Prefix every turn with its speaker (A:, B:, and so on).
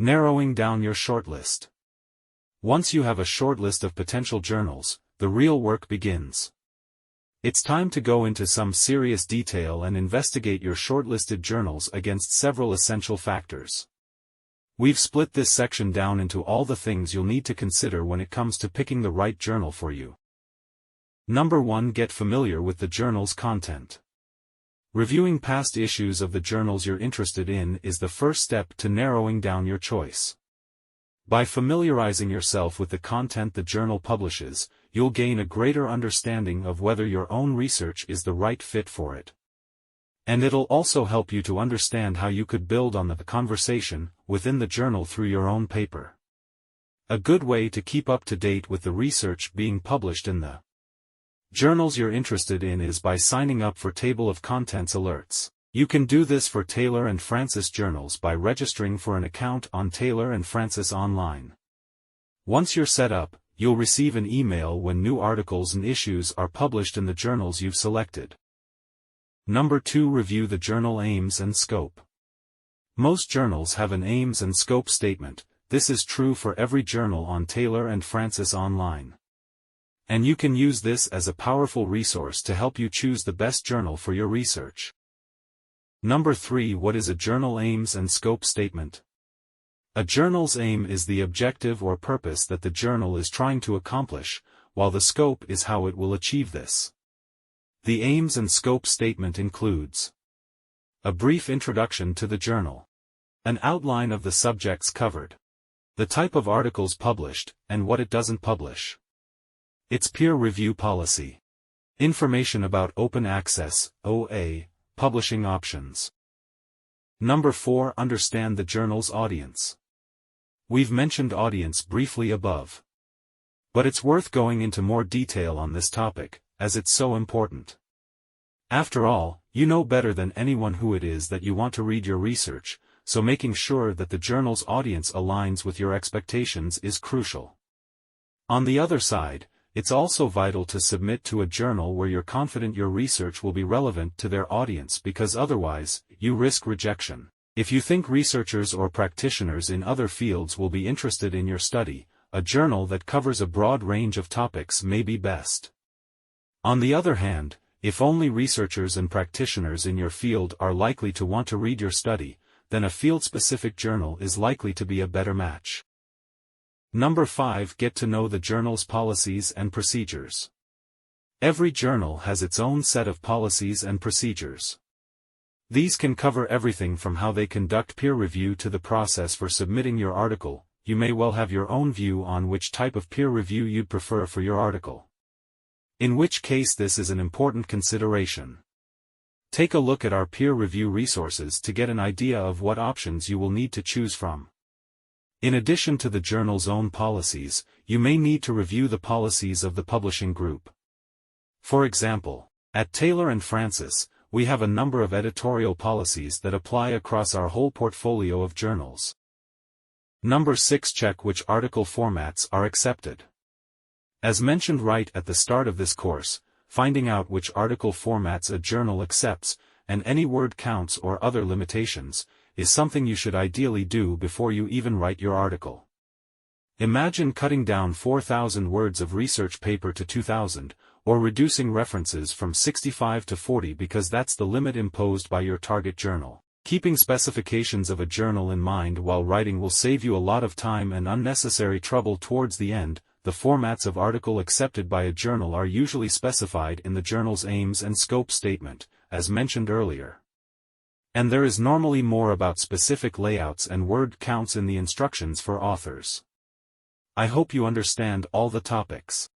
A: Narrowing down your shortlist. Once you have a shortlist of potential journals, the real work begins. It's time to go into some serious detail and investigate your shortlisted journals against several essential factors. We've split this section down into all the things you'll need to consider when it comes to picking the right journal for you. Number 1. Get familiar with the journal's content. Reviewing past issues of the journals you're interested in is the first step to narrowing down your choice. By familiarizing yourself with the content the journal publishes, you'll gain a greater understanding of whether your own research is the right fit for it. And it'll also help you to understand how you could build on the conversation within the journal through your own paper. A good way to keep up to date with the research being published in the journals you're interested in is by signing up for Table of Contents alerts. You can do this for Taylor and Francis journals by registering for an account on Taylor and Francis Online. Once you're set up, you'll receive an email when new articles and issues are published in the journals you've selected. Number 2. Review the journal aims and scope. Most journals have an aims and scope statement. This is true for every journal on Taylor and Francis Online. And you can use this as a powerful resource to help you choose the best journal for your research. Number 3. What is a journal aims and scope statement? A journal's aim is the objective or purpose that the journal is trying to accomplish, while the scope is how it will achieve this. The aims and scope statement includes a brief introduction to the journal, an outline of the subjects covered, the type of articles published, and what it doesn't publish, its peer review policy, information about open access, OA, publishing options. Number 4. Understand the journal's audience. We've mentioned audience briefly above, but it's worth going into more detail on this topic, as it's so important. After all, you know better than anyone who it is that you want to read your research, so making sure that the journal's audience aligns with your expectations is crucial. On the other side, it's also vital to submit to a journal where you're confident your research will be relevant to their audience, because otherwise, you risk rejection. If you think researchers or practitioners in other fields will be interested in your study, a journal that covers a broad range of topics may be best. On the other hand, if only researchers and practitioners in your field are likely to want to read your study, then a field-specific journal is likely to be a better match. Number 5. Get to know the journal's policies and procedures. Every journal has its own set of policies and procedures. These can cover everything from how they conduct peer review to the process for submitting your article. You may well have your own view on which type of peer review you'd prefer for your article, in which case this is an important consideration. Take a look at our peer review resources to get an idea of what options you will need to choose from. In addition to the journal's own policies, you may need to review the policies of the publishing group. For example, at Taylor and Francis, we have a number of editorial policies that apply across our whole portfolio of journals. Number 6. Check which article formats are accepted. As mentioned right at the start of this course, finding out which article formats a journal accepts, and any word counts or other limitations, is something you should ideally do before you even write your article. Imagine cutting down 4,000 words of research paper to 2,000, or reducing references from 65 to 40 because that's the limit imposed by your target journal. Keeping specifications of a journal in mind while writing will save you a lot of time and unnecessary trouble towards the end. The formats of article accepted by a journal are usually specified in the journal's aims and scope statement, as mentioned earlier. And there is normally more about specific layouts and word counts in the instructions for authors. I hope you understand all the topics.